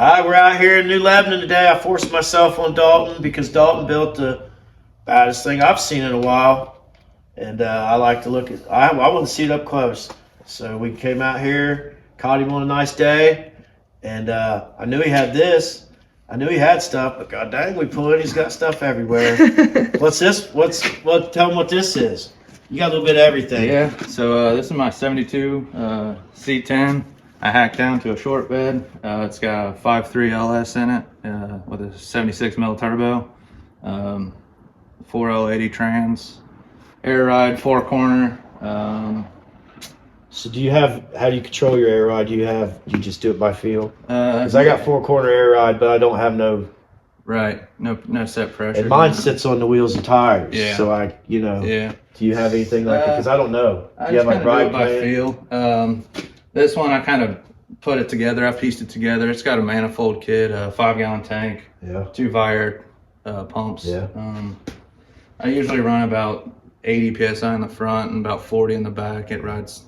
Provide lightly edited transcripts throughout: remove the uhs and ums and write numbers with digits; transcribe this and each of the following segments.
We're out here in New Lebanon today. I forced myself on Dalton because Dalton built the baddest thing I've seen in a while. And I like to look at, I want to see it up close. So we came out here, caught him on a nice day. And I knew he had this. I knew he had stuff, but god dang, we pull it. He's got stuff everywhere. What's this? Tell him what this is. You got a little bit of everything. Yeah, so this is my 72 C10. I hacked down to a short bed. It's got a 5.3 LS in it with a 76 mil turbo, 4L80 trans, air ride, 4-corner. So how do you control your air ride? Do you just do it by feel? Because I got 4-corner air ride, but I don't have no set pressure. And mine sits on the wheels and tires. Yeah. So Yeah. Do you have anything like it? Because I don't know. I You have just like kind of do it by feel. This one I kind of put it together. I pieced it together. It's got a manifold kit, a 5-gallon tank, Yeah. 2 Viard pumps. Yeah. I usually run about 80 psi in the front and about 40 in the back. It rides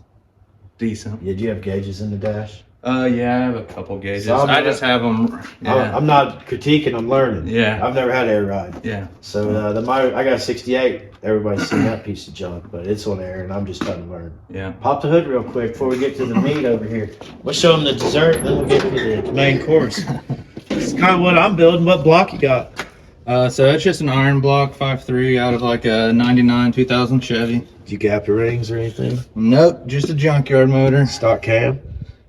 decent. Yeah. Do you have gauges in the dash? Yeah, I have a couple gauges. So I just have them. Yeah. I'm not critiquing. I'm learning. Yeah. I've never had air ride. Yeah. So I got a 68. Everybody's seen that piece of junk, but it's on air, and I'm just trying to learn. Yeah. Pop the hood real quick before we get to the meat over here. We'll show them the dessert, then we'll get to the main course. This is kind of what I'm building. What block you got? So it's just an iron block 5.3 out of like a 99 2000 Chevy. Did you gap the rings or anything? Nope, just a junkyard motor. Stock cam?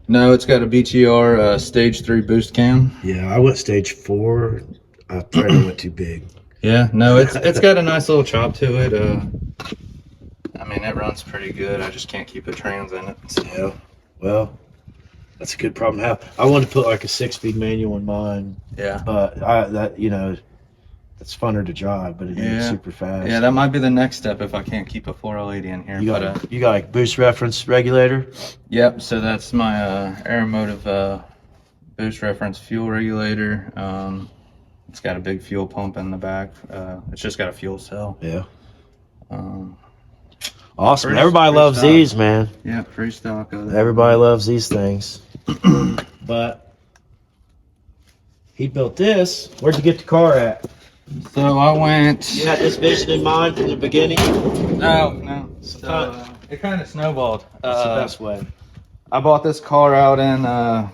No, it's got a BTR stage 3 boost cam. Yeah, I went stage 4. I probably went too big. Yeah, no, it's got a nice little chop to it. I mean, it runs pretty good. I just can't keep a trans in it. So. Yeah, well, that's a good problem to have. I wanted to put like a 6-speed manual in mine. Yeah. But that's funner to drive, but it ain't super fast. Yeah, that might be the next step if I can't keep a 4L80 in here. You got like boost reference regulator? Yep, so that's my Aeromotive boost reference fuel regulator. It's got a big fuel pump in the back. It's just got a fuel cell. Yeah. Awesome. Everybody loves stock. these, man. Yeah, free stock of that. Everybody loves these things. But he built this. Where'd you get the car at? So I went. You had this vision in mind from the beginning? No. So, it kind of snowballed. That's the best way. I bought this car out in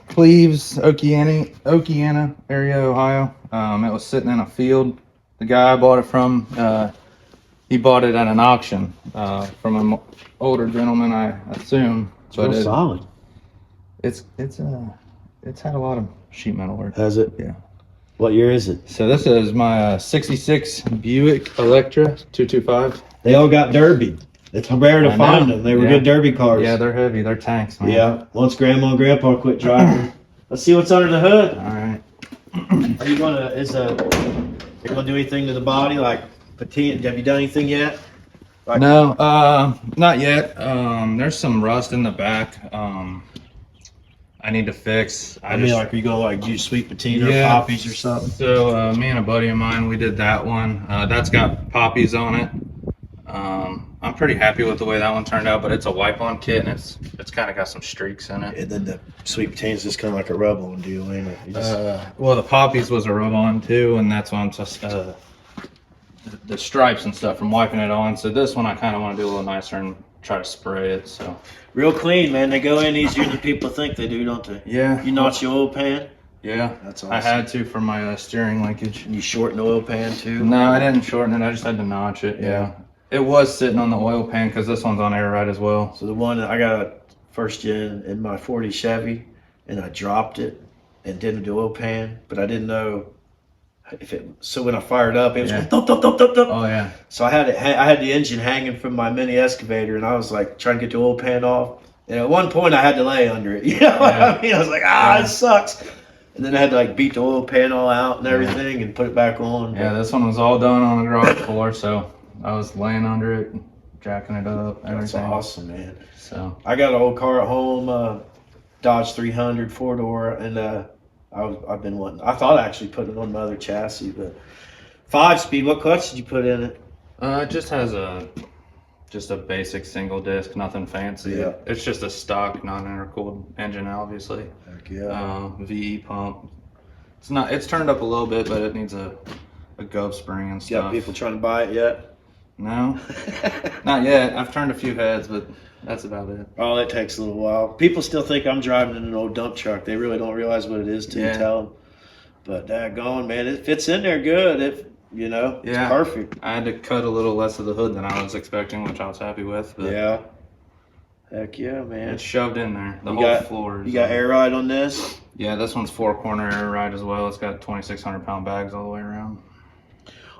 Cleves, Okeana area, Ohio. It was sitting in a field. The guy I bought it from, he bought it at an auction from an older gentleman, I assume. It's real solid. It's had a lot of sheet metal work. Has it? Yeah. What year is it? So this is my 66 Buick Electra 225. They all got derby. It's rare to find them. They were good derby cars. Yeah, they're heavy. They're tanks, man. Yeah. Once Grandma and Grandpa quit driving. Let's see what's under the hood. All right. Are you gonna do anything to the body like patina? Have you done anything yet? Like, No, not yet. There's some rust in the back. I need to fix. are you gonna do sweet patina or poppies or something? So me and a buddy of mine, we did that one. That's got poppies on it. I'm pretty happy with the way that one turned out, but it's a wipe-on kit and it's kind of got some streaks in it. And then the sweet potatoes just kind of like a rub-on deal, ain't it? Well, the poppies was a rub-on too, and that's why I'm just the stripes and stuff from wiping it on. So this one I kind of want to do a little nicer and try to spray it. So real clean, man. They go in easier than people think they do, don't they? yeah. You notch your oil pan? Yeah, That's awesome. I had to for my steering linkage. And you shorten the oil pan too? No, I didn't shorten it. I just had to notch it. Yeah. It was sitting on the oil pan because this one's on air ride as well. So the one I got first gen in my 40 Chevy, and I dropped it and didn't do oil pan, but I didn't know if it. So when I fired up, it was going thump, thump, thump, thump, thump. Oh yeah. So I had the engine hanging from my mini excavator, and I was like trying to get the oil pan off. And at one point, I had to lay under it. You know what I mean? I was like, it sucks. And then I had to like beat the oil pan all out and everything and put it back on. Yeah, this one was all done on the garage floor, so I was laying under it, jacking it up, everything. That's awesome, man. So I got an old car at home, Dodge 300 4-door, and I've been wanting. I thought I actually put it on my other chassis, but 5-speed. What clutch did you put in it? it just has just a basic single disc, nothing fancy. Yeah. It's just a stock non-intercooled engine, obviously. Heck yeah. VE pump. It's turned up a little bit, but it needs a gulf spring and You got stuff. people trying to buy it yet? No, not yet. I've turned a few heads, but that's about it. Oh, it takes a little while. People still think I'm driving in an old dump truck. They really don't realize what it is till you tell them. But daggone, man, it fits in there good. It's perfect. I had to cut a little less of the hood than I was expecting, which I was happy with. But Yeah. Heck yeah, man. it's shoved in there. The whole floor. You got air ride on this? Yeah, this one's 4-corner air ride as well. It's got 2,600 pound bags all the way around.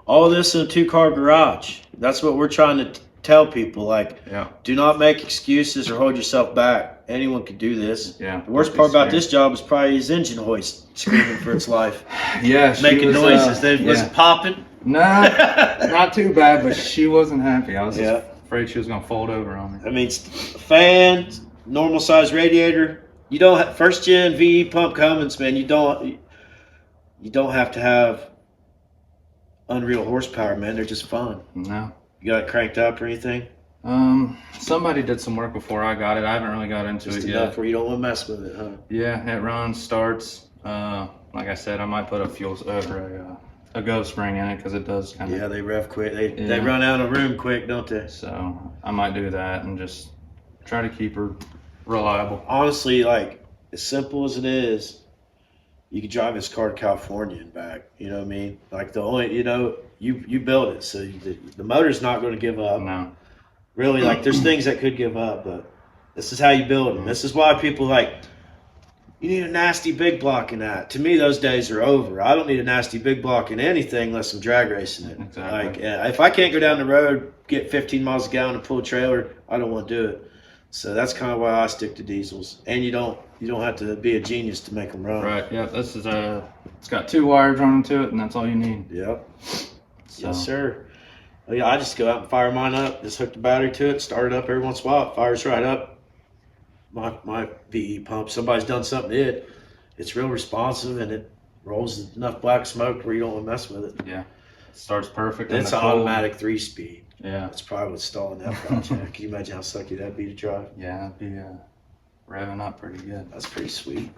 All this in a 2-car garage. That's what we're trying to tell people. Like, do not make excuses or hold yourself back. Anyone could do this. Yeah. The worst part about this job is probably his engine hoist screaming for its life. Yeah, making noises. Was it popping? No, not too bad, but she wasn't happy. I was just afraid she was gonna fold over on me. I mean, fan, normal size radiator. You don't have first gen VE pump Cummins, man. You don't have to have unreal horsepower, man. They're just fun. No. You got it cranked up or anything? Somebody did some work before I got it. I haven't really got into just it enough yet. Where you don't want to mess with it, huh? Yeah, it runs, starts. Like I said, I might put a fuel or a go spring in it because it does kind of. Yeah, they rev quick. They run out of room quick, don't they? So I might do that and just try to keep her reliable. Honestly, like as simple as it is, you could drive this car to California and back. You know what I mean? Like the only, you build it, so the motor's not going to give up. No. Really, like there's things that could give up, but this is how you build them. This is why people you need a nasty big block in that. To me, those days are over. I don't need a nasty big block in anything unless I'm drag racing it. Exactly. Like if I can't go down the road, get 15 miles a gallon and pull a trailer, I don't want to do it. So that's kind of why I stick to diesels. And you don't have to be a genius to make them run. Right. Yeah. This is it's got 2 wires running to it, and that's all you need. Yep. So. Yes, sir. Well, yeah, I just go out and fire mine up. Just hook the battery to it, start it up every once in a while. It fires right up. My VE pump. Somebody's done something to it. It's real responsive and it rolls enough black smoke where you don't want to mess with it. Yeah. It starts perfect. It's an automatic 3-speed. Yeah. That's probably what's stalling that project. Can you imagine how sucky that'd be to drive? Yeah, it'd be revving up pretty good. That's pretty sweet.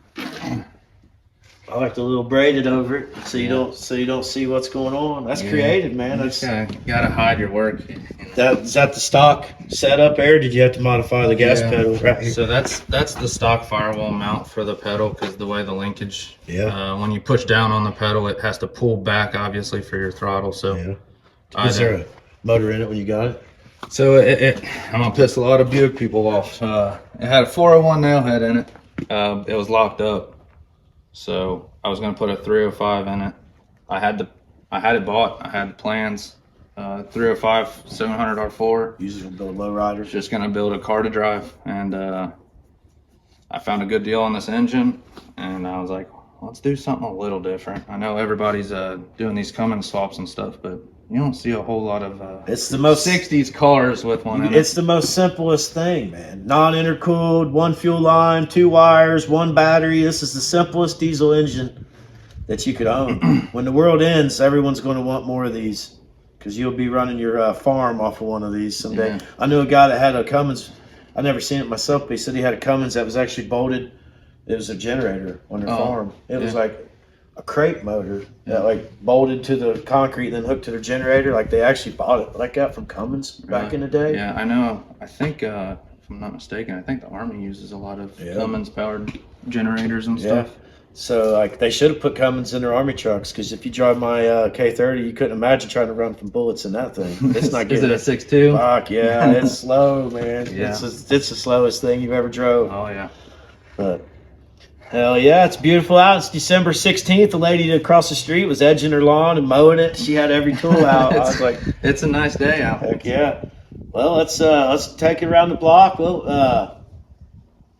I like the little braided over it so you don't see what's going on. That's creative, man. You gotta hide your work. Is that the stock setup there? Or did you have to modify the gas pedal? Right. So that's the stock firewall mount for the pedal because the way the linkage. Yeah. When you push down on the pedal, it has to pull back obviously for your throttle. So. Is there a motor in it when you got it? So I'm gonna piss a lot of Buick people off. It had a 401 nail head in it. It was locked up. So I was gonna put a 305 in it. I had it bought. I had the plans. 305 700 R4. Using to build low riders. Just gonna build a car to drive, and I found a good deal on this engine, and I was like, let's do something a little different. I know everybody's doing these Cummins swaps and stuff, but you don't see a whole lot of it's the most 60s cars with one in it. It's the most simplest thing, man. Non-intercooled, 1 fuel line, 2 wires, 1 battery. This is the simplest diesel engine that you could own. When the world ends, everyone's going to want more of these because you'll be running your farm off of one of these someday. Yeah. I knew a guy that had a Cummins. I've never seen it myself, but he said he had a Cummins that was actually bolted. It was a generator on their farm. It was like a crate motor that bolted to the concrete and then hooked to their generator. Like they actually bought it like that from Cummins back in the day. Yeah, I know. I think if I'm not mistaken, I think the Army uses a lot of Cummins powered generators and stuff. So they should have put Cummins in their Army trucks because if you drive my K30, you couldn't imagine trying to run from bullets in that thing. It's not Is good. it a 6.2? Fuck yeah, it's slow, man. Yeah. It's the slowest thing you've ever drove. Oh yeah. But hell yeah, it's beautiful out. It's December 16th. The lady across the street was edging her lawn and mowing it. She had every tool out. I was like, it's a nice day out. heck yeah. Well, let's take it around the block. Well,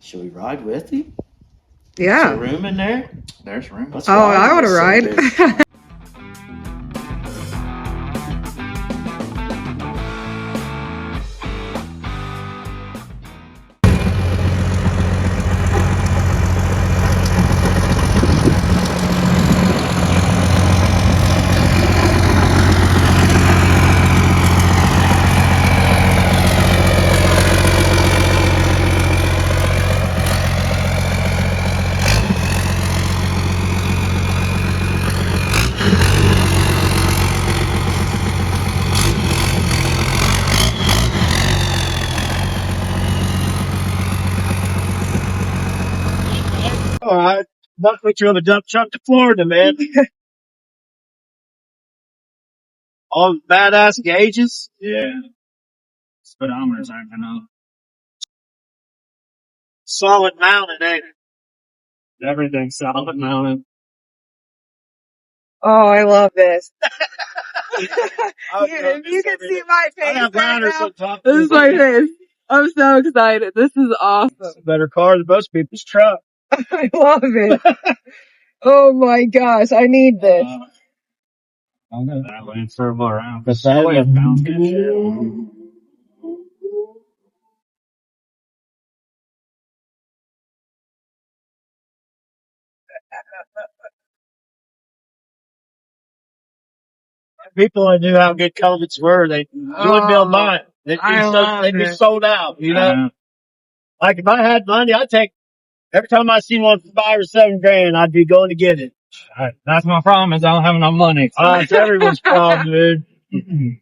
should we ride with you? Yeah. Is there room in there? There's room. Let's I want to Let's ride. Buck put you on a dump truck to Florida, man. All badass gauges. Yeah. Speedometers aren't enough. Solid mounted, ain't it? Everything's solid mounted. Oh, I love this. Oh, If you can see my I face have right rounders now, on top. this is my face. I'm so excited. This is awesome. It's a better car than most people's truck. I love it. Oh my gosh, I need this. That way, circle around. But that way is- sounds good shit. People that knew how good Cummins were, they wouldn't be able to buy it. They'd be sold out, you know? Yeah. Like if I had money, I'd take, every time I see one for $5 or $7 I'd be going to get it. That's my problem is I don't have enough money. It's everyone's problem, dude.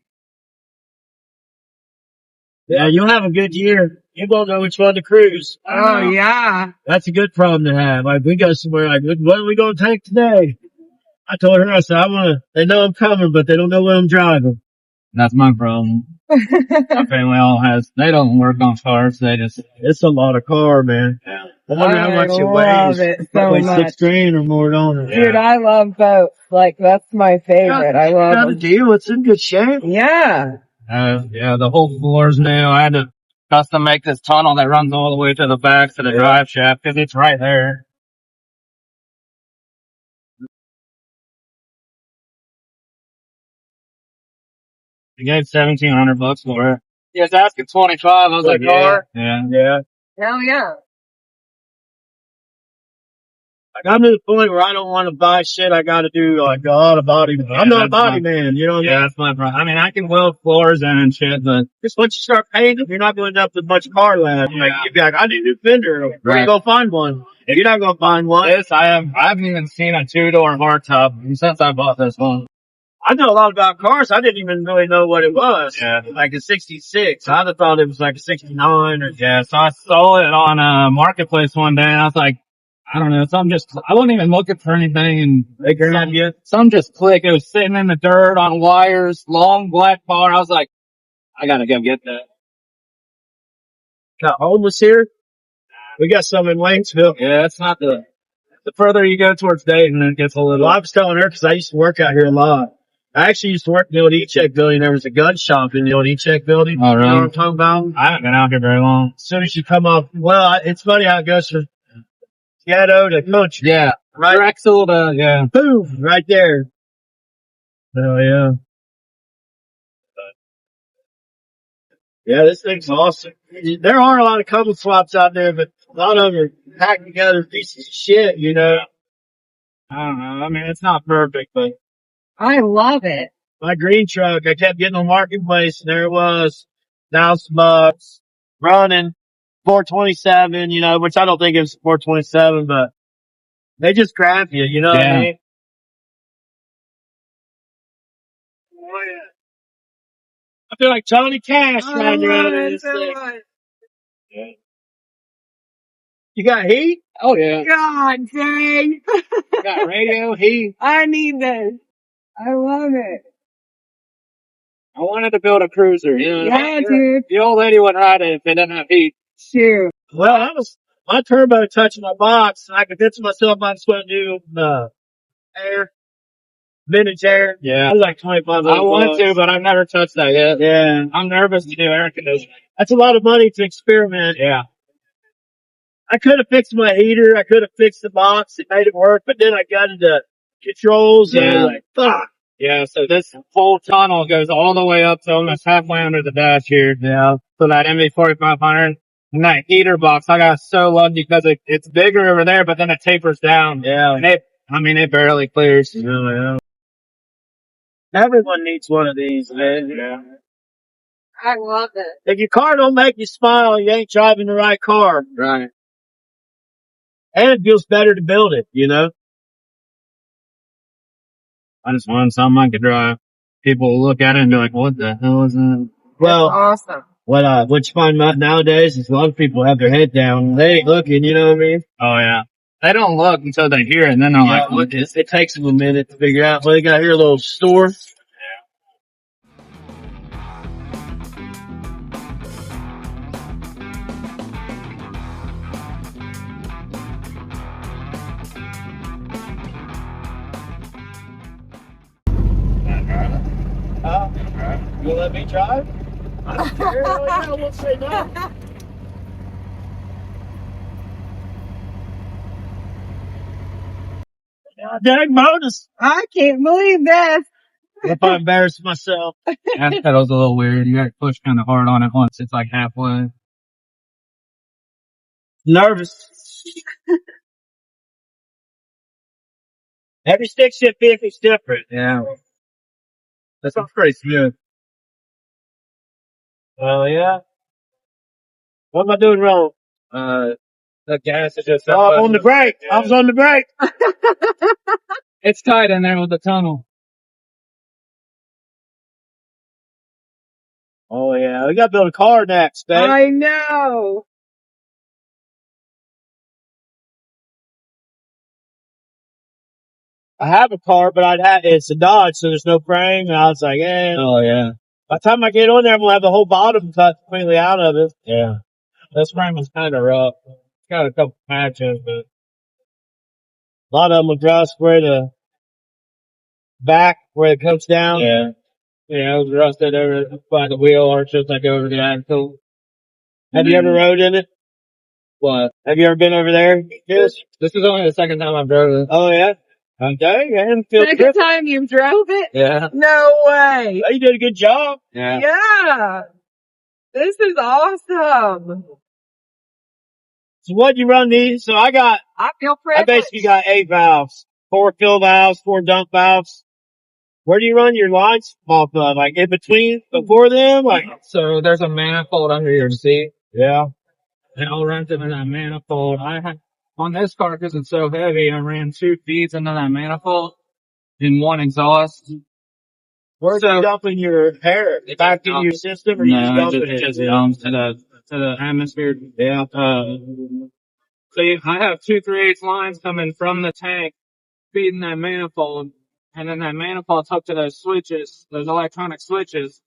Yeah, you'll have a good year. You won't know which one to cruise. Oh yeah. That's a good problem to have. Like we go somewhere like, what are we going to take today? I told her, I said, they know I'm coming, but they don't know where I'm driving. That's my problem. My family all they don't work on cars. It's a lot of car, man. Yeah. I wonder how much it love weighs. it Probably so much. $6,000 or more, don't it? Dude, I love boats. Like, that's my favorite. I love Got a them. deal. It's in good shape. Yeah. Yeah, the whole floor's new. I had to custom make this tunnel that runs all the way to the back to the drive shaft because it's right there. He gave $1,700 for it. He was asking 25. I was like, car? Yeah. Hell yeah. Like I'm to the point where I don't want to buy shit. I got to do like a lot of body. I'm not a body man, you know what I mean? Yeah, that's my problem. I mean, I can weld floors in and shit, but Just once you start painting, you're not going to end up with a bunch of car left. Like, Yeah. you'd be like, I need a new fender. Where Right. you go find one? If you're not going to find one. I haven't even seen a 2-door hardtop since I bought this one. I know a lot about cars. I didn't even really know what it was. Yeah. Like a 66. I'd have thought it was like a 69 or Yeah, so I saw it on a marketplace one day, and I was like, I don't know, I wasn't even looking for anything, and they grab you. some just clicked. It was sitting in the dirt on wires, long black car. I was like, I gotta go get that. Got homeless here. We got some in Waynesville. Yeah, it's not the further you go towards Dayton, it gets a little. Well, I was telling her because I used to work out here a lot. I actually used to work in the old E-Check building. There was a gun shop in the old E-Check building. Oh, really? You know what I'm talking about? I haven't been out here very long. As soon as you come up, well, it's funny how it goes from ghetto to country. Yeah. Right. Drexel to, yeah. Boom, right there. Oh, yeah. Yeah, this thing's awesome. There are a lot of couple swaps out there, but a lot of them are packed together pieces of shit, you know. I don't know. I mean, it's not perfect, but I love it. My green truck, I kept getting on Marketplace, and there it was. $1,000 running 427, you know, which I don't think it's 427, but they just grab you, you know what I mean? I feel like Johnny Cash riding around in this thing. Yeah. You got heat? oh yeah. God dang. Got radio, heat. I need this. I love it. I wanted to build a cruiser. You know, Yeah, dude. the old lady would ride it if it didn't have heat. Shoot. Well, my turbo touching my box, and I convinced myself I just want to do, air, vintage air. Yeah. I was like 25. I want to, but I've never touched that yet. Yeah. I'm nervous to do air conditioning. That's a lot of money to experiment. Yeah. I could have fixed my heater. I could have fixed the box. It made it work, but then I got into controls and I was like, fuck. Yeah, so this whole tunnel goes all the way up to almost halfway under the dash here. Yeah. So that MV4500 and that heater box, I got so lucky because it's bigger over there, but then it tapers down. Yeah. And it barely clears. Yeah. Everyone needs one of these, man. Yeah. I love it. If your car don't make you smile, you ain't driving the right car. Right. And it feels better to build it, you know? I just wanted something I could drive. People will look at it and be like, what the hell is that? Well, Awesome. what you find out nowadays is a lot of people have their head down. They ain't looking, you know what I mean? Oh yeah. They don't look until they hear it, and then they're like, what is It takes them a minute to figure out. Well, they got here a little store. You let me drive? I don't care. I won't say no. Dang bonus. I can't believe this. If I embarrass myself. that pedal's a little weird. You got to push kind of hard on it once it's like halfway. Nervous. Every stick shift vehicle's different. Yeah. That sounds pretty smooth. Oh, yeah? What am I doing wrong? The gas is just... Oh, I'm on the brake. I was on the brake. It's tight in there with the tunnel. Oh, yeah. We got to build a car next, babe. I know. I have a car, but it's a Dodge, so there's no frame. And I was like, Oh, yeah. by the time I get on there, I'm going to have the whole bottom cut completely out of it. Yeah. This frame is kind of rough. It's got a couple patches, but... A lot of them will rust where the back, where it comes down. Yeah. Yeah, it was rusted over by the wheel arches, like over the axle. Have you ever rode in it? What? Have you ever been over there? Yes. This is only the second time I've drove it. Oh, yeah? Okay, man. Feel Second grip. time you drove it? Yeah. No way. Oh, you did a good job. Yeah. Yeah. This is awesome. So what'd you run these? So I feel I privileged. basically got 8 valves. 4 fill valves, 4 dump valves. Where do you run your lines off of? Like in between, before them? Like, So there's a manifold under your seat. yeah. And I'll run them in that manifold. On this car, because it's so heavy, I ran 2 feeds into that manifold in 1 exhaust. Where's you dumping your air? Back in your system or you just dumping it? Just dumps to the atmosphere. Yeah. See, I have 2 3/8 lines coming from the tank, feeding that manifold, and then that manifold's hooked to those switches, those electronic switches,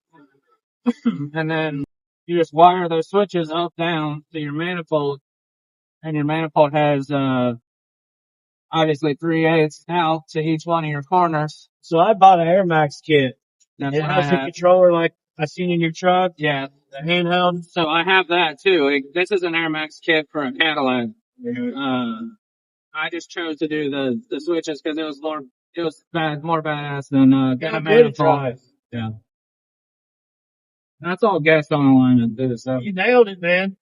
and then you just wire those switches up down to your manifold, and your manifold has obviously 3/8 out to each one of your corners. So I bought an Air Max kit. That's It what I has a have. controller like I seen in your truck. Yeah, The handheld. so I have that too. This is an Air Max kit for a Cadillac. I just chose to do the switches because it was more badass than getting a manifold. Yeah. That's all gas on alignment too, so. You nailed it, man.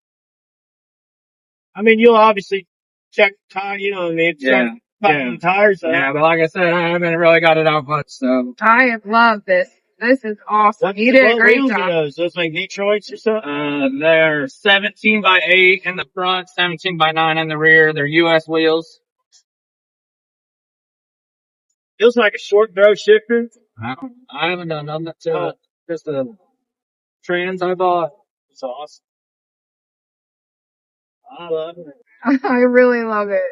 I mean, you'll obviously check tire, you know what I mean? Yeah. Putting the tires up. Yeah, but like I said, I haven't really got it out much, so. I have loved this. This is awesome. You did a great wheels are job. those? Those like Detroits or something? They're 17 by 8 in the front, 17 by 9 in the rear. They're US wheels. Feels like a short throw shifter. I haven't done nothing to it. Just the trans I bought. It's awesome. I love it. I really love it.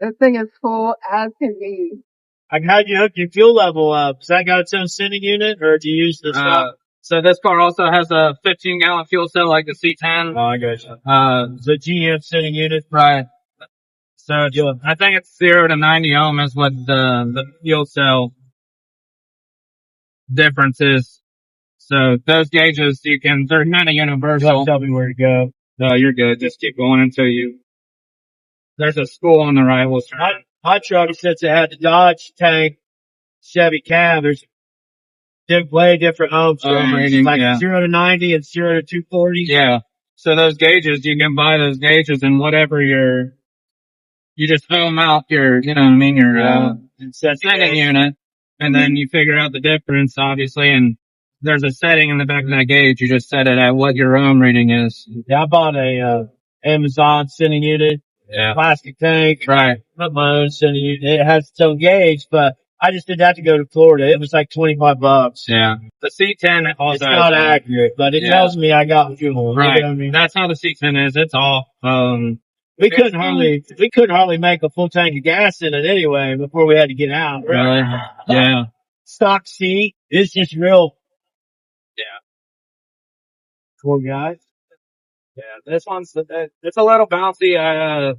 This thing is full as can be. Like, how'd you hook your fuel level up? Has that got its own sending unit, or do you use the stuff? So this car also has a 15-gallon fuel cell like the C10. Oh, I got you. The GM sending unit. Right. So I think it's 0 to 90 ohm is what the fuel cell difference is. So those gauges they're kind of universal. Tell me where to go. No, you're good. Just keep going until there's a school on the right. We'll turn. My truck, since it had the Dodge tank, Chevy cab, there's way different ohm rating, like yeah. 0 to 90 and 0 to 240. Yeah. So those gauges, you can buy those gauges and whatever you just ohm out your, you know what I mean, your, setting unit. And then you figure out the difference, obviously, and there's a setting in the back of that gauge. You just set it at what your ohm reading is. Yeah, I bought a, Amazon sending unit. Yeah. Plastic tank. Right. Not my own sending unit. It has its own gauge, but I just did that to go to Florida. It was like $25. Yeah. The C10 also. It's not accurate, but it tells me I got fuel. Right. You know what I mean? That's how the C10 is. It's off. We couldn't hardly make a full tank of gas in it anyway before we had to get out. Really? Yeah. Stock C. It's just real. Yeah. Poor guy. Yeah. This one's it's a little bouncy. I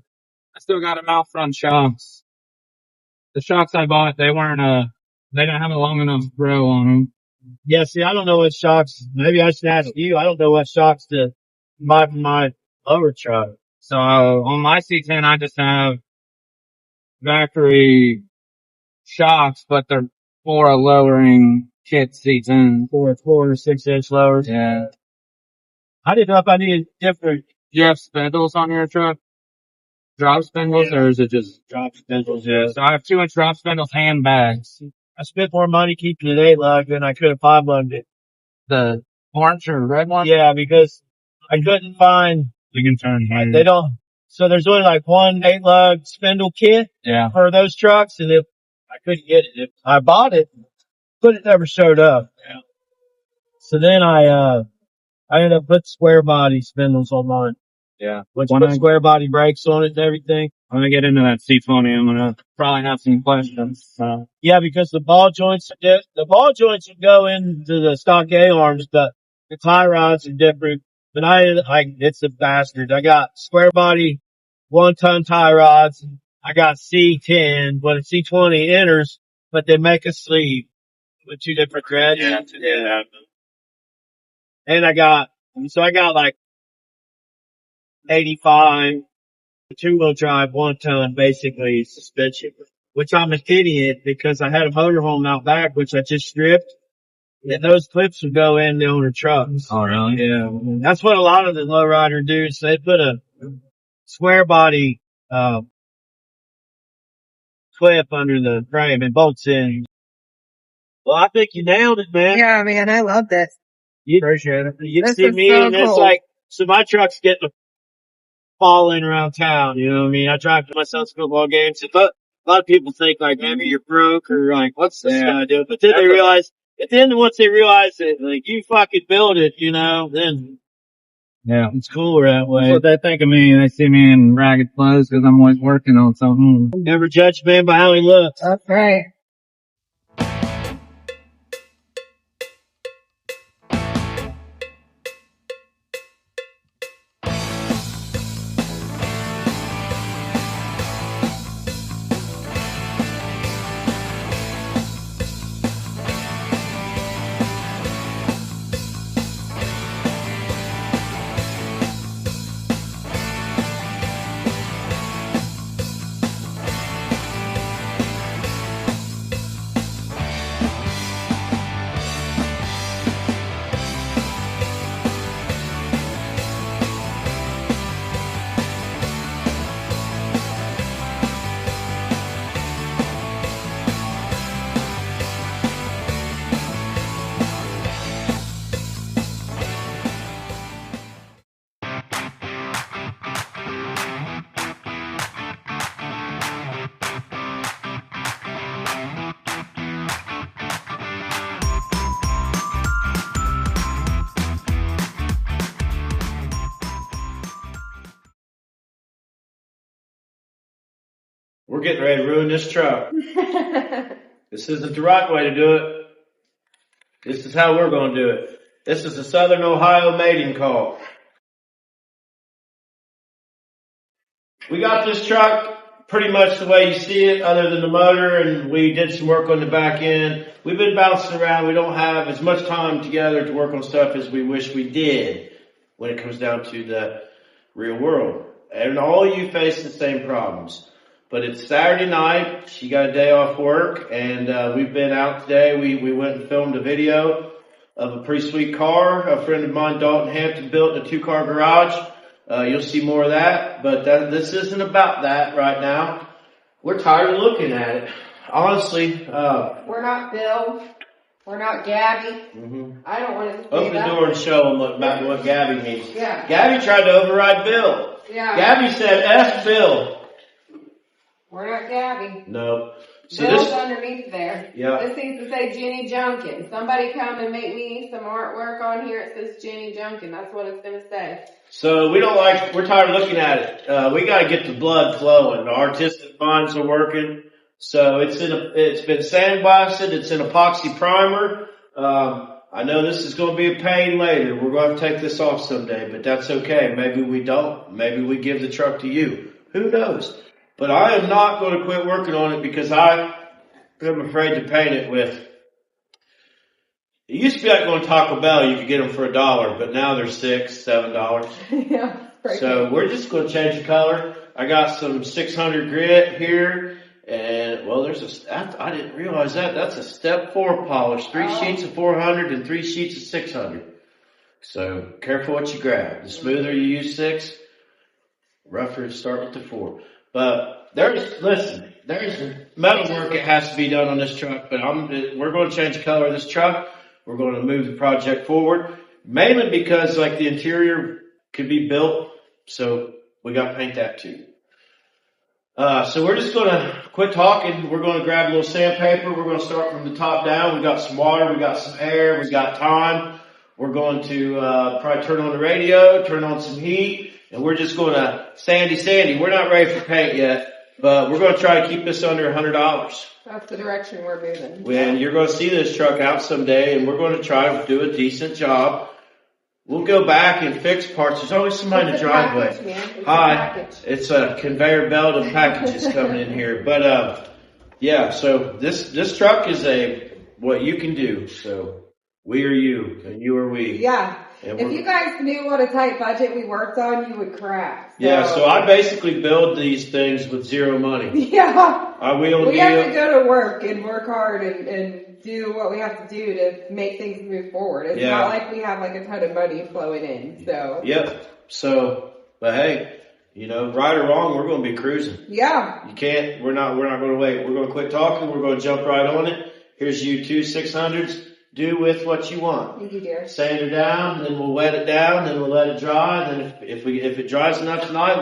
still got them out front shocks. The shocks I bought, they didn't have a long enough throw on them. Yeah, see, I don't know what shocks. Maybe I should ask you. I don't know what shocks to buy for my lower truck. So on my C10, I just have factory shocks, but they're for a lowering kit C10. 4 or 6-inch lowers. Yeah. I didn't know if I needed different. Do you have spindles on your truck? Drop spindles, or is it just Drop spindles? Yeah. So I have 2-inch drop spindles, handbags. I spent more money keeping it 8-lug than I could have 5-lugged it. The orange or red one? Yeah, because I couldn't find. You can turn here. They don't. So there's only like one 8-lug spindle kit. Yeah. For those trucks, and if I couldn't get it, if I bought it, but it never showed up. Yeah. So then I ended up putting square body spindles on mine. Yeah. Which put square body brakes on it and everything. When I get into that C20, I'm gonna probably have some questions. Yeah, because the ball joints would go into the stock A arms, but the tie rods are different. But it's a bastard. I got square body 1-ton tie rods. I got C10, but a C20 enters, but they make a sleeve with 2 different threads. Yeah. And I got like 85 2-wheel drive 1-ton basically suspension, which I'm an idiot because I had a motorhome out back, which I just stripped. And those clips would go in the owner trucks. Oh, really? Yeah. That's what a lot of the lowrider dudes, they put a square body, clip under the frame and bolts in. Well, I think you nailed it, man. Yeah, man, I love this. You appreciate it. You This see is me so and it's cool. like, so my truck's getting falling around town, you know what I mean? I drive to my son's football games. A lot of people think like maybe you're broke or like, what's this guy doing? But then they realize, once they realize that like you fucking build it, you know, then Yeah. it's cooler that way. That's what they think of me. They see me in ragged clothes because I'm always working on something. Never judge a man by how he looks. That's right. We're getting ready to ruin this truck. This isn't the right way to do it. This is how we're going to do it. This is a Southern Ohio mating call. We got this truck pretty much the way you see it, other than the motor, and we did some work on the back end. We've been bouncing around. We don't have as much time together to work on stuff as we wish we did when it comes down to the real world. And all you face the same problems. But it's Saturday night. She got a day off work, and we've been out today. We went and filmed a video of a pretty sweet car. A friend of mine, Dalton Hampton, built in a 2-car garage. You'll see more of that, but this isn't about that right now. We're tired of looking at it. Honestly, we're not Bill. We're not Gabby. I don't want to. Open the door and show them what Gabby means. Yeah. Gabby tried to override Bill. Yeah. Gabby said, "F Bill." We're not Gabby. No. So Bill's this, underneath there. yeah. This needs to say Jenny Junkin. Somebody come and make me some artwork on here. It says Jenny Junkin. That's what it's gonna say. So we're tired of looking at it. We gotta get the blood flowing. The artistic minds are working. So it's been sandblasted. It's in epoxy primer. I know this is gonna be a pain later. We're gonna have to take this off someday, but that's okay. Maybe we don't. Maybe we give the truck to you. Who knows? But I am not going to quit working on it because I am afraid to paint it with. It used to be like going to Taco Bell, you could get them for $1, but now they're $6, $7. Yeah. So we're just going to change the color. I got some 600 grit here, and well, I didn't realize that. That's a step 4 polish. 3 sheets of 400 and 3 sheets of 600. So careful what you grab. The smoother you use 6, rougher start with the 4. But there's metal work that has to be done on this truck, but we're going to change the color of this truck. We're going to move the project forward, mainly because like the interior could be built, so we got to paint that too. So we're just going to quit talking. We're going to grab a little sandpaper. We're going to start from the top down. We got some water, we got some air, we got time. We're going to probably turn on the radio, turn on some heat. And we're just going to sandy. We're not ready for paint yet, but we're going to try to keep this under $100. That's the direction we're moving. And you're going to see this truck out someday, and we're going to try to do a decent job. We'll go back and fix parts. There's always somebody in the driveway. Hi, it's a conveyor belt of packages coming in here. But yeah, so this truck is what you can do. So we are you, and you are we. Yeah. If you guys knew what a tight budget we worked on, you would crack. So. Yeah, so I basically build these things with zero money. Yeah. We have to go to work and work hard and do what we have to do to make things move forward. It's not like we have like a ton of money flowing in, so. Yep. So, but hey, right or wrong, we're going to be cruising. Yeah. We're not going to wait. We're going to quit talking. We're going to jump right on it. Here's you 2 600s. Do with what you want. Thank you, dear. Sand it down, then we'll wet it down, then we'll let it dry. Then if it dries enough tonight,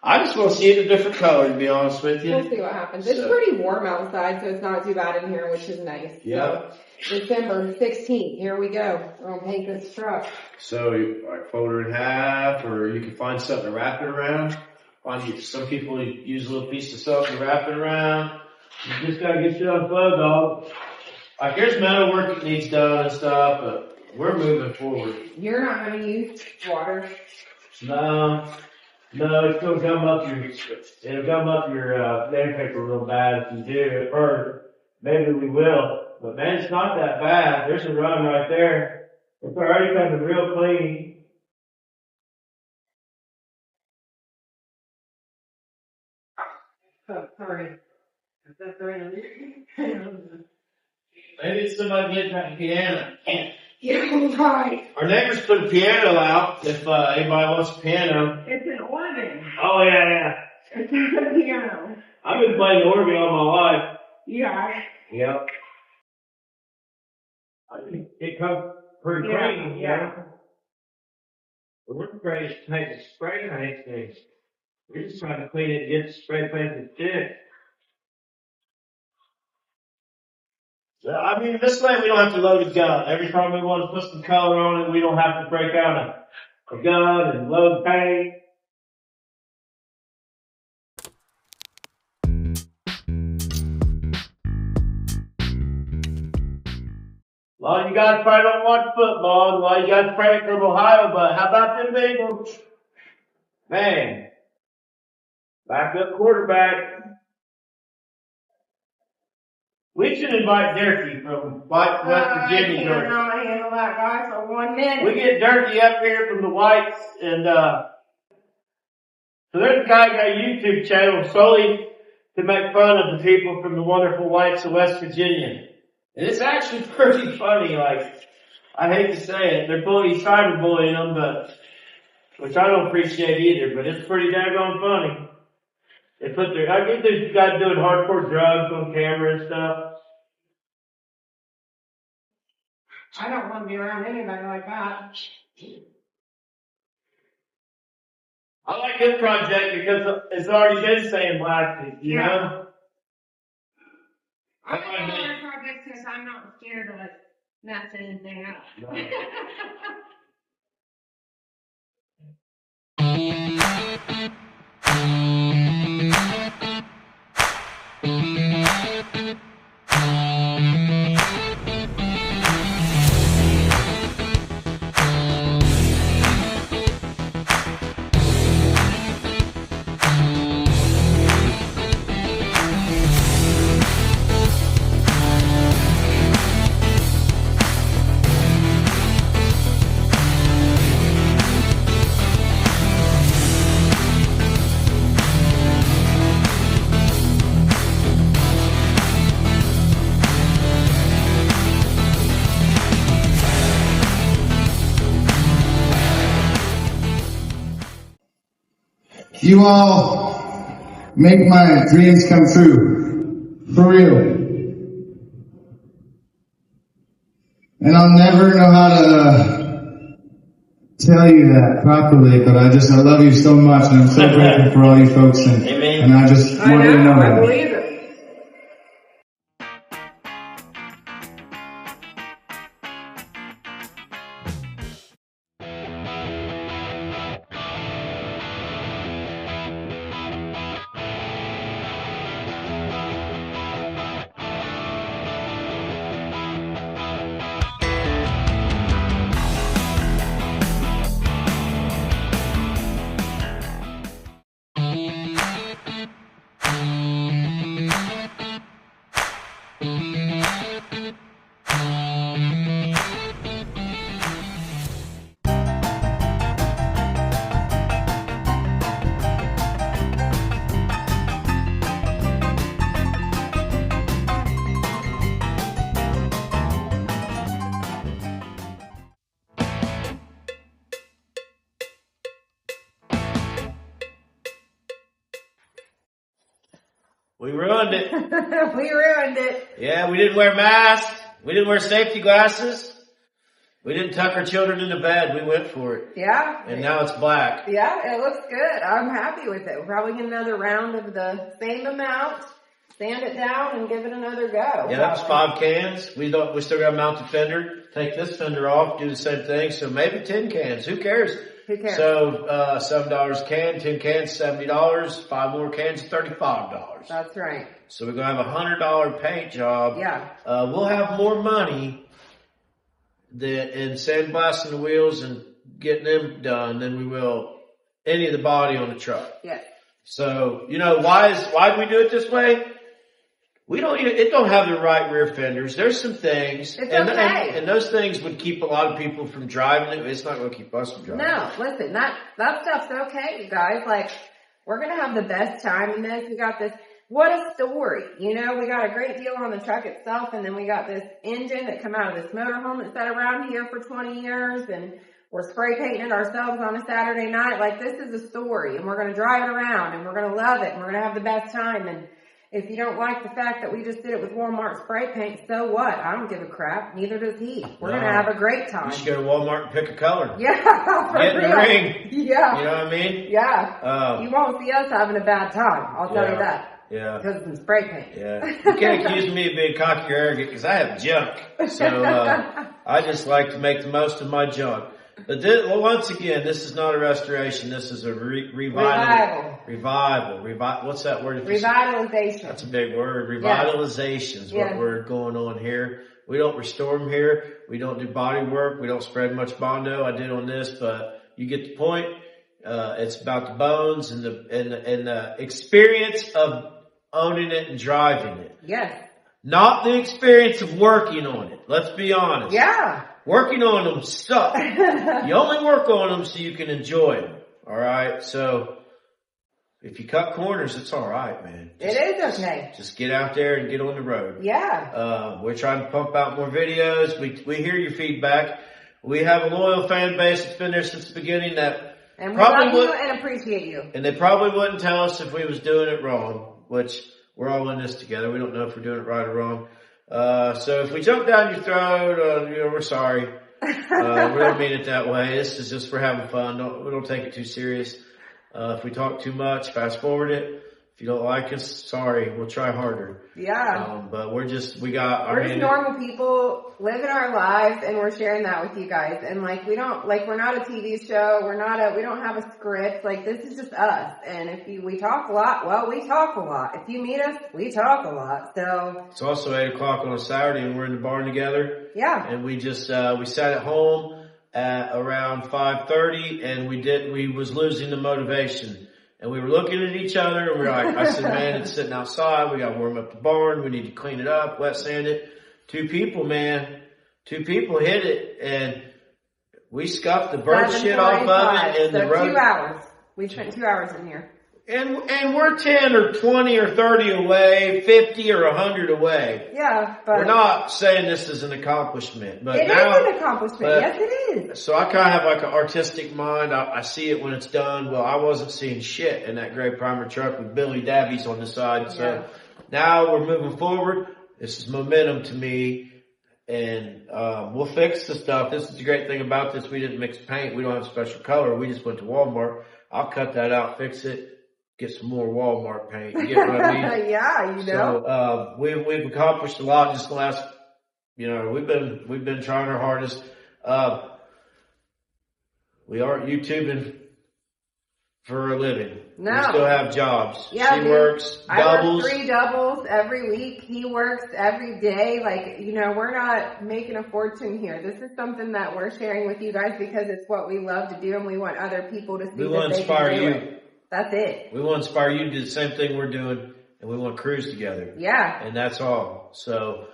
I just want to see it a different color, to be honest with you. We'll see what happens. It's pretty warm outside, so it's not too bad in here, which is nice. Yeah. So, December 16th, here we go. We're going to paint this truck. So like fold her in half, or you can find something to wrap it around. Some people use a little piece of something to wrap it around. You just got to get shit on flow, dog. Like there's metal work that needs done and stuff, but we're moving forward. You're not going to use water? No, it's going to it'll gum up your sandpaper real bad if you do at first. Maybe we will, but man, it's not that bad. There's a run right there. It's already coming real clean. Oh, sorry. Is that the right Maybe it's somebody getting that piano. Yeah, right. Our neighbors put a piano out if anybody wants a piano. It's an organ. Oh, yeah. It's not a piano. I've been playing organ all my life. Yeah. Yep. I think it comes pretty clean, yeah. The work grade is take a spray paint thing. We're just trying to clean it and get the spray paint to stick. I mean, this way we don't have to load a gun. Every time we want to put some color on it, we don't have to break out a gun and load paint. A lot of you guys probably don't watch football, and a lot of you guys probably from Ohio, but how about them Bengals? Man, backup quarterback. We should invite Dirty from West Virginia. I cannot handle that guy for 1 minute. We get Dirty up here from the Whites, and so there's a guy got a YouTube channel solely to make fun of the people from the wonderful Whites of West Virginia. And it's actually pretty funny, like, I hate to say it, he's cyberbullying them, but, which I don't appreciate either, but it's pretty daggone funny. I think there's guys doing hardcore drugs on camera and stuff. I don't want to be around anybody like that. I like this project because it's already been sandblasted, you know? I like water projects because I'm not scared of mess anything up. You all make my dreams come true. For real. And I'll never know how to tell you that properly, but I love you so much, and I'm so grateful for all you folks, and I just want you to know I that. believe it. We ruined it. We ruined it. Yeah, we didn't wear masks. We didn't wear safety glasses. We didn't tuck our children into bed. We went for it. Yeah. And now it's black. Yeah, it looks good. I'm happy with it. We'll probably get another round of the same amount, sand it down, and give it another go. Yeah, that was 5 cans. We still got to mount the fender. Take this fender off, do the same thing. So maybe 10 cans. Who cares? Who cares? So, $7 a can, 10 cans, $70. 5 more cans, $35. That's right. So we're going to have a $100 paint job. Yeah. We'll have more money in sandblasting the wheels and getting them done than we will any of the body on the truck. Yeah. So, why do we do it this way? It don't have the right rear fenders. There's some things. It's and, okay. and those things would keep a lot of people from driving it. It's not going to keep us from driving it. No, listen, that stuff's okay, you guys. Like, we're going to have the best time in this. We got this. What a story. We got a great deal on the truck itself, and then we got this engine that come out of this motorhome that's sat around here for 20 years, and we're spray painting it ourselves on a Saturday night. Like, this is a story, and we're going to drive it around, and we're going to love it, and we're going to have the best time. And if you don't like the fact that we just did it with Walmart spray paint, so what? I don't give a crap. Neither does he. We're going to have a great time. You should go to Walmart and pick a color. Yeah, for Get in real. the ring. Yeah. You know what I mean? Yeah. You won't see us having a bad time. I'll tell you that. Yeah. Because of some spray paint. Yeah. You can't accuse me of being cocky or arrogant because I have junk. So I just like to make the most of my junk. But once again, this is not a restoration. This is a revival. What's that word? Revitalization. That's a big word. Revitalization is what we're going on here. We don't restore them here. We don't do body work. We don't spread much Bondo. I did on this, but you get the point. It's about the bones and the experience of owning it and driving it. Yes. Not the experience of working on it. Let's be honest. Yeah. Working on them suck. You only work on them so you can enjoy them. All right. So if you cut corners, it's all right, man. It is okay. Just get out there and get on the road. Yeah. We're trying to pump out more videos. We hear your feedback. We have a loyal fan base that's been there since the beginning and we love you and appreciate you. And they probably wouldn't tell us if we was doing it wrong, which we're all in this together. We don't know if we're doing it right or wrong. So if we jump down your throat, we're sorry. We don't mean it that way. This is just for having fun. We don't take it too serious. If we talk too much, fast forward it. If you don't like us, sorry, we'll try harder. Yeah. But we're just normal people living our lives, and we're sharing that with you guys. And like, we're not a TV show. We don't have a script. Like, this is just us. And if we talk a lot, well, we talk a lot. If you meet us, we talk a lot. So it's also 8 o'clock on a Saturday, and we're in the barn together. Yeah. And we just we sat at home at around 5:30, and we was losing the motivation. And we were looking at each other, and we were like, I said, man, it's sitting outside. We got to warm up the barn. We need to clean it up, wet sand it. 2 people, man. 2 people hit it, and we scuffed the bird shit off of it. And so the road. 2 hours. We spent 2 hours in here. And we're 10 or 20 or 30 away, 50 or 100 away. Yeah, but we're not saying this is an accomplishment, but it is an accomplishment. Yes, it is. So I kind of have like an artistic mind. I see it when it's done. Well, I wasn't seeing shit in that gray primer truck with Billy Dabbies on the side. So now we're moving forward. This is momentum to me, and we'll fix the stuff. This is the great thing about this. We didn't mix paint. We don't have special color. We just went to Walmart. I'll cut that out, fix it. Get some more Walmart paint. You get what I mean? Yeah, you know. So, we've accomplished a lot just the last, we've been trying our hardest. We aren't YouTubing for a living. No. We still have jobs. Yeah, she works doubles. I work 3 doubles every week. He works every day. Like, we're not making a fortune here. This is something that we're sharing with you guys because it's what we love to do, and we want other people to see we want to inspire you. That's it. We want to inspire you to do the same thing we're doing, and we want to cruise together. Yeah. And that's all. So,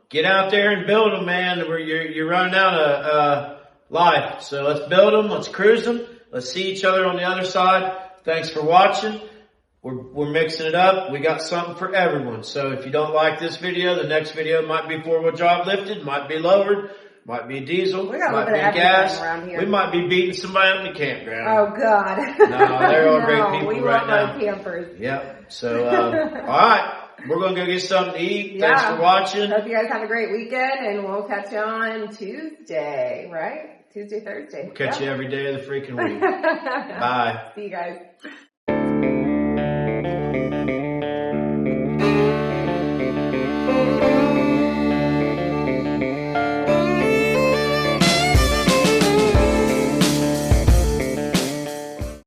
get out there and build them, man. You're running out of, life. So let's build them. Let's cruise them. Let's see each other on the other side. Thanks for watching. We're mixing it up. We got something for everyone. So if you don't like this video, the next video might be 4-wheel drive lifted, might be lowered. Might be diesel, might be gas. Around here. We might be beating somebody up in the campground. Oh, God. No, they're all great people we right now. love our campers. Yep. So, all right. We're going to go get something to eat. Yeah. Thanks for watching. Hope you guys have a great weekend, and we'll catch you on Tuesday, right? Tuesday, Thursday. We'll catch you every day of the freaking week. Bye. See you guys.